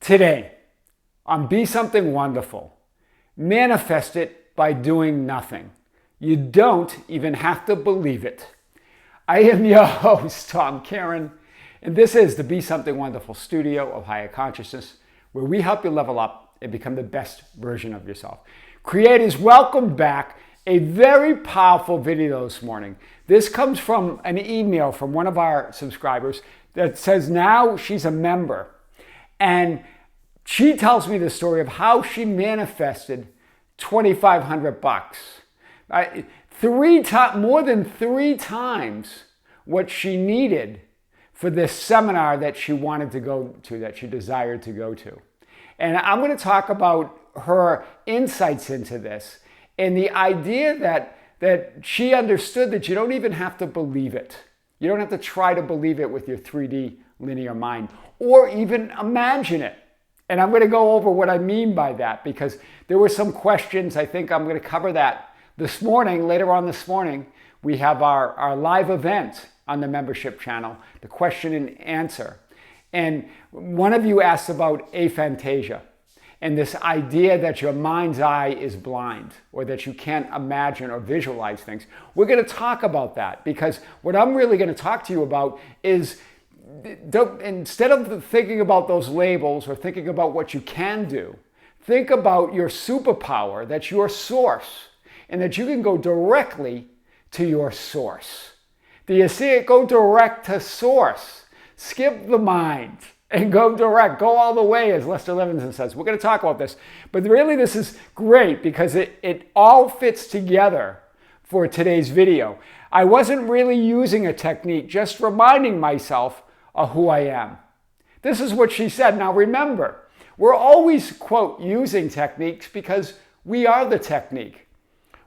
Today, on Be Something Wonderful, manifest it by doing nothing. You don't even have to believe it. I am your host, Kearin, and this is the Be Something Wonderful studio of higher consciousness, where we help you level up and become the best version of yourself. Creators, welcome back. A very powerful video this morning. This comes from an email from one of our subscribers that says now she's a member. And she tells me the story of how she manifested $2,500. More than three times what she needed for this seminar that she wanted to go to, that she desired to go to. And I'm going to talk about her insights into this and the idea that she understood that you don't even have to believe it. You don't have to try to believe it with your 3D linear mind or even imagine it. And I'm going to go over what I mean by that because there were some questions. I think I'm going to cover that this morning. Later on this morning, we have our live event on the membership channel, the question and answer. And one of you asked about aphantasia and this idea that your mind's eye is blind or that you can't imagine or visualize things. We're going to talk about that because what I'm really going to talk to you about is instead of thinking about those labels or thinking about what you can do, think about your superpower, that's your source, and that you can go directly to your source. Do you see it? Go direct to source. Skip the mind and go direct. Go all the way, as Lester Levinson says. We're going to talk about this. But really, this is great because it all fits together for today's video. I wasn't really using a technique, just reminding myself of who I am. This is what she said. Now remember, we're always, quote, using techniques because we are the technique.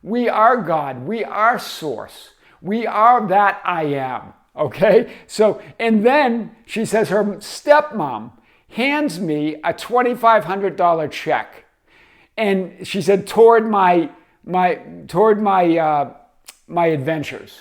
We are God. We are source. We are that I am. Okay? So, and then she says her stepmom hands me a $2,500 check. And she said, toward my adventures.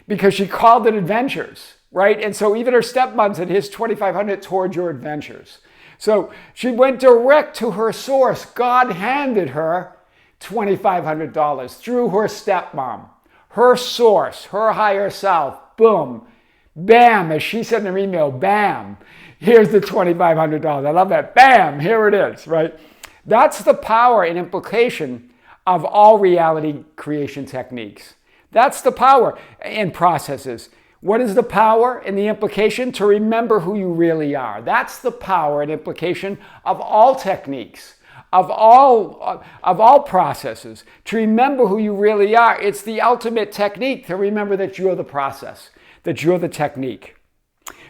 Because she called it adventures. Right? And so even her stepmom said, here's $2,500 toward your adventures. So she went direct to her source. God handed her $2,500 through her stepmom. Her source, her higher self, boom, bam, as she said in her email, bam, here's the $2,500. I love that. Bam, here it is, right? That's the power and implication of all reality creation techniques. That's the power and processes. What is the power and the implication? To remember who you really are. That's the power and implication of all techniques, of all processes. To remember who you really are. It's the ultimate technique to remember that you're the process, that you're the technique.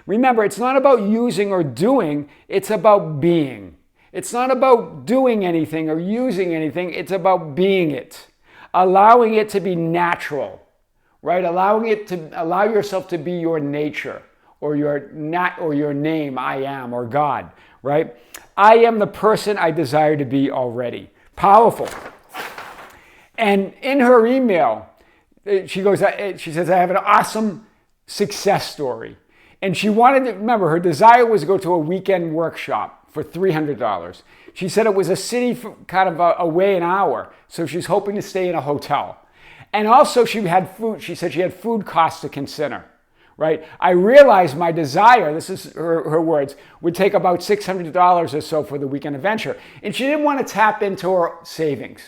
Remember, it's not about using or doing, it's about being. It's not about doing anything or using anything, it's about being it. Allowing it to be natural. Right? Allow yourself to be your nature or your name, I am, or God, right? I am the person I desire to be already. Powerful. And in her email, she says, I have an awesome success story. And she wanted to, remember, her desire was to go to a weekend workshop for $300. She said it was a city kind of away an hour, so she's hoping to stay in a hotel. And also she had food, she said she had food costs to consider, right? I realized my desire, this is her words, would take about $600 or so for the weekend adventure. And she didn't want to tap into her savings,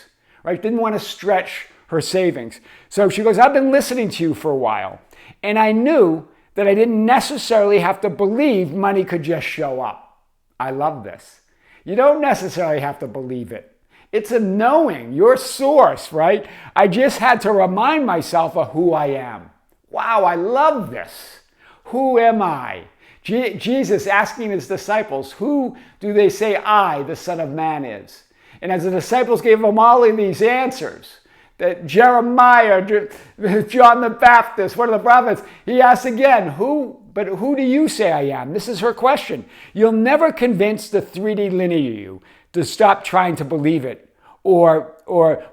right? Didn't want to stretch her savings. So she goes, I've been listening to you for a while. And I knew that I didn't necessarily have to believe money could just show up. I love this. You don't necessarily have to believe it. It's a knowing, your source, right? I just had to remind myself of who I am. Wow, I love this. Who am I? Jesus asking his disciples, who do they say I, the Son of Man, is? And as the disciples gave him all of these answers, that Jeremiah, John the Baptist, one of the prophets, he asked again, who do you say I am? This is her question. You'll never convince the 3D linear you to stop trying to believe it or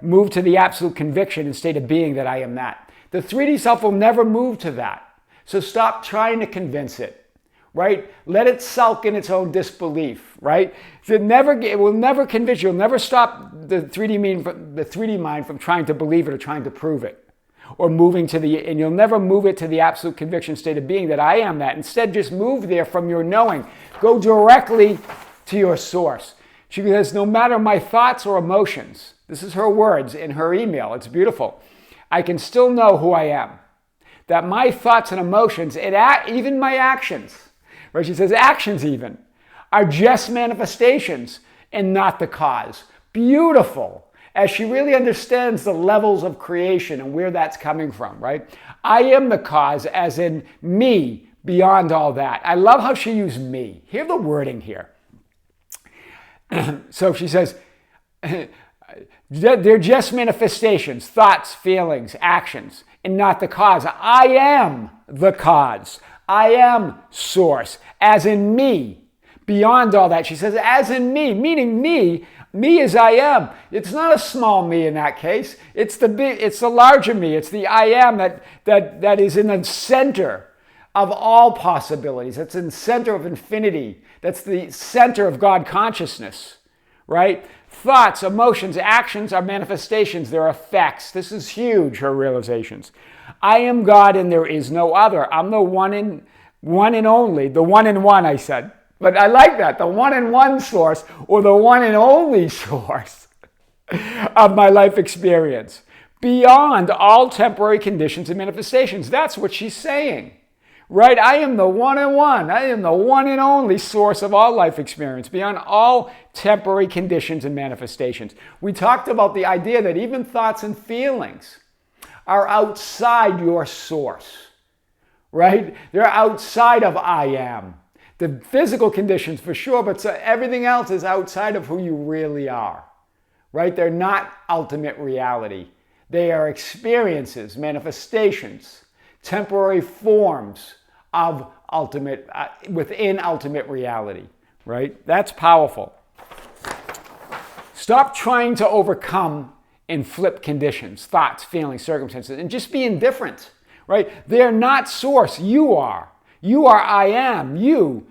move to the absolute conviction and state of being that I am that. The 3D self will never move to that. So stop trying to convince it. right? Let it sulk in its own disbelief, right? It will never convince you. It'll never stop the 3D mind from trying to believe it or trying to prove it, or and you'll never move it to the absolute conviction state of being that I am that. Instead, just move there from your knowing. Go directly to your source. She says, no matter my thoughts or emotions, this is her words in her email, it's beautiful, I can still know who I am. That my thoughts and emotions, even my actions, right? She says actions even, are just manifestations and not the cause. Beautiful, as she really understands the levels of creation and where that's coming from, right? I am the cause, as in me, beyond all that. I love how she used me. Hear the wording here. So she says, they're just manifestations, thoughts, feelings, actions, and not the cause. I am the cause. I am source, as in me, beyond all that. She says, as in me, meaning me as I am. It's not a small me in that case. It's the larger me. It's the I am that is in the center of all possibilities. That's in the center of infinity. That's the center of God consciousness, right? Thoughts, emotions, actions are manifestations. They're effects. This is huge, her realizations. I am God and there is no other. I'm the one and only, the one and one, I said. But I like that, the one and one source, or the one and only source of my life experience, beyond all temporary conditions and manifestations. That's what she's saying, right? I am the one and one. I am the one and only source of all life experience, beyond all temporary conditions and manifestations. We talked about the idea that even thoughts and feelings are outside your source, right? They're outside of I am. The physical conditions for sure, but everything else is outside of who you really are, right? They're not ultimate reality. They are experiences, manifestations, temporary forms of within ultimate reality, right? That's powerful. Stop trying to overcome and flip conditions, thoughts, feelings, circumstances, and just be indifferent, right? They're not source. You are. You are I am. You.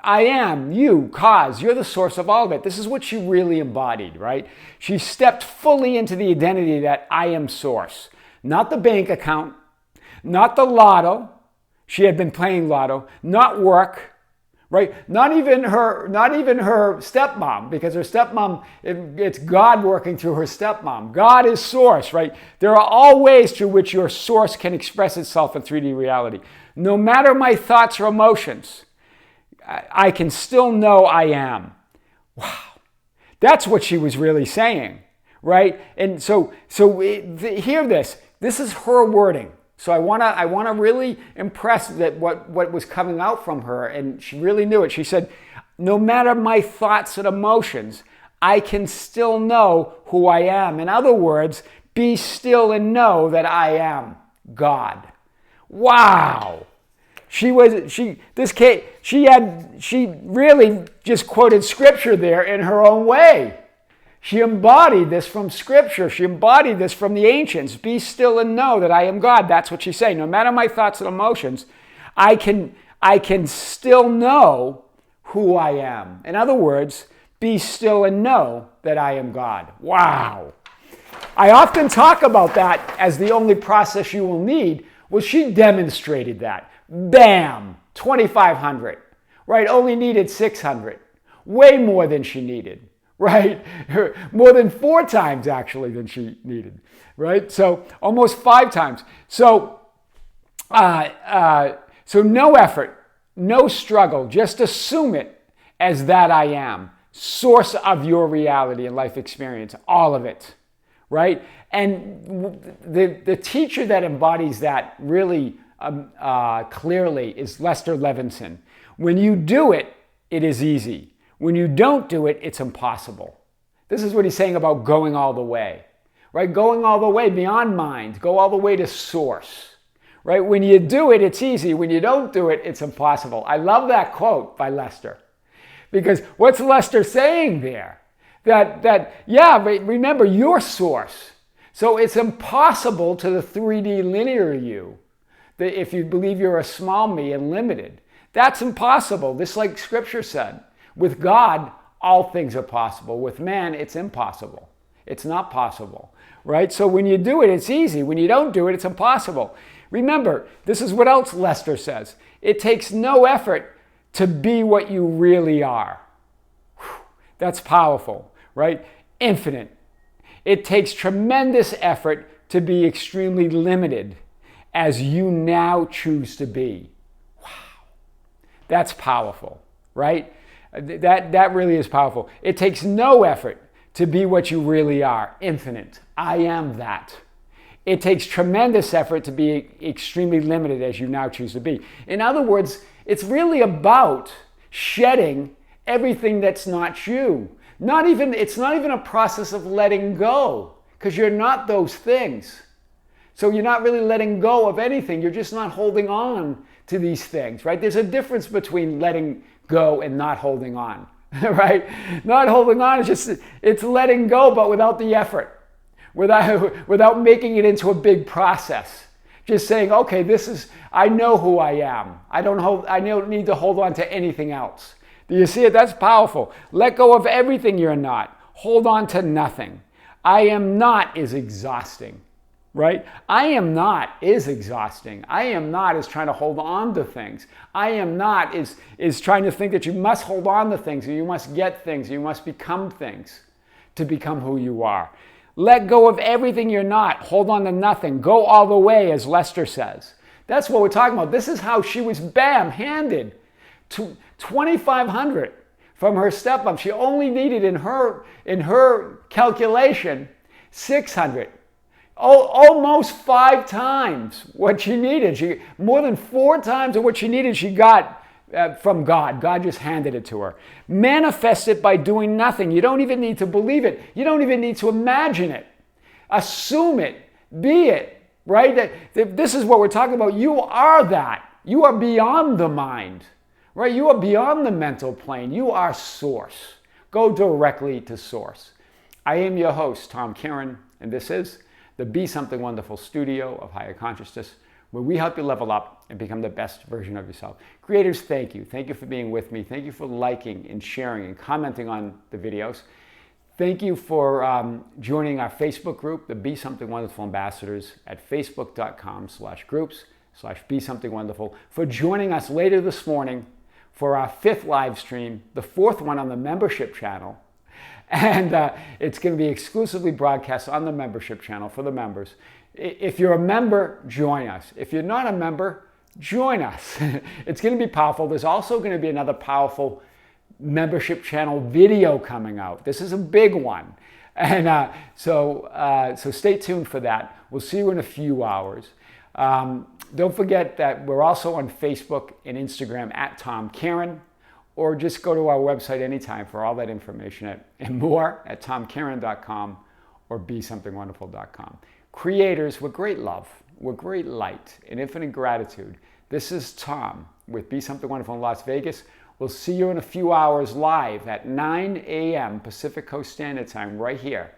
I am. You. Cause. You're the source of all of it. This is what she really embodied, right? She stepped fully into the identity that I am source. Not the bank account. Not the lotto. She had been playing lotto. Not work. Right? Not even her stepmom, because her stepmom, it's God working through her stepmom. God is source, right? There are all ways through which your source can express itself in 3D reality. No matter my thoughts or emotions, I can still know I am. Wow. That's what she was really saying, right? And so hear this. This is her wording. So I want to really impress that what was coming out from her, and she really knew it. She said, no matter my thoughts and emotions, I can still know who I am. In other words, be still and know that I am God. Wow. She really just quoted scripture there in her own way. She embodied this from Scripture. She embodied this from the ancients. Be still and know that I am God. That's what she's saying. No matter my thoughts and emotions, I can still know who I am. In other words, be still and know that I am God. Wow. I often talk about that as the only process you will need. Well, she demonstrated that. Bam! 2,500. Right? Only needed 600. Way more than she needed. Right? More than 4 times actually than she needed, right? So almost 5 times. So no effort, no struggle, just assume it as that I am, source of your reality and life experience, all of it, right? And the teacher that embodies that really clearly is Lester Levinson. When you do it, it is easy. When you don't do it, it's impossible. This is what he's saying about going all the way, right? Going all the way beyond mind, go all the way to source, right? When you do it, it's easy. When you don't do it, it's impossible. I love that quote by Lester, because what's Lester saying there? But remember your source. So it's impossible to the 3D linear you, that if you believe you're a small me and limited, That's impossible, just like Scripture said. With God, all things are possible. With man, it's impossible. It's not possible, right? So when you do it, it's easy. When you don't do it, it's impossible. Remember, this is what else Lester says. It takes no effort to be what you really are. Whew, that's powerful, right? Infinite. It takes tremendous effort to be extremely limited as you now choose to be. Wow. That's powerful, right? That really is powerful. It takes no effort to be what you really are. Infinite. I am that. It takes tremendous effort to be extremely limited as you now choose to be. In other words, it's really about shedding everything that's not you. It's not even a process of letting go, because you're not those things. So you're not really letting go of anything. You're just not holding on to these things, right? There's a difference between letting go and not holding on, right? Not holding on is it's letting go, but without the effort, without making it into a big process. Just saying, okay, I know who I am. I don't need to hold on to anything else. Do you see it? That's powerful. Let go of everything you're not. Hold on to nothing. I am not is exhausting, right? I am not is exhausting. I am not is trying to hold on to things. I am not is trying to think that you must hold on to things, or you must get things, or you must become things to become who you are. Let go of everything you're not. Hold on to nothing. Go all the way, as Lester says. That's what we're talking about. This is how she was, handed to 2,500 from her stepmom. She only needed in her calculation 600. Almost 5 times what she needed. More than 4 times of what she needed she got from God. God just handed it to her. Manifest it by doing nothing. You don't even need to believe it. You don't even need to imagine it. Assume it. Be it. Right? This is what we're talking about. You are that. You are beyond the mind. Right? You are beyond the mental plane. You are source. Go directly to source. I am your host, Tom Kearin, and this is the Be Something Wonderful studio of higher consciousness, where we help you level up and become the best version of yourself. Creators, thank you. Thank you for being with me. Thank you for liking and sharing and commenting on the videos. Thank you for joining our Facebook group, the Be Something Wonderful Ambassadors, at facebook.com/groups/Be Something Wonderful, for joining us later this morning for our 5th live stream, the 4th one on the membership channel. And it's going to be exclusively broadcast on the membership channel for the members. If you're a member, join us. If you're not a member, join us. It's going to be powerful. There's also going to be another powerful membership channel video coming out. This is a big one. And so stay tuned for that. We'll see you in a few hours. Don't forget that we're also on Facebook and Instagram at Tom Kearin, or just go to our website anytime for all that information and more at tomkearin.com or besomethingwonderful.com. Creators, with great love, with great light and infinite gratitude, this is Tom with Be Something Wonderful in Las Vegas. We'll see you in a few hours live at 9 a.m. Pacific Coast Standard Time right here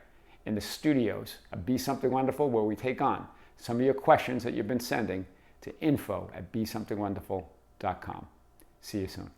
in the studios of Be Something Wonderful, where we take on some of your questions that you've been sending to info@besomethingwonderful.com. See you soon.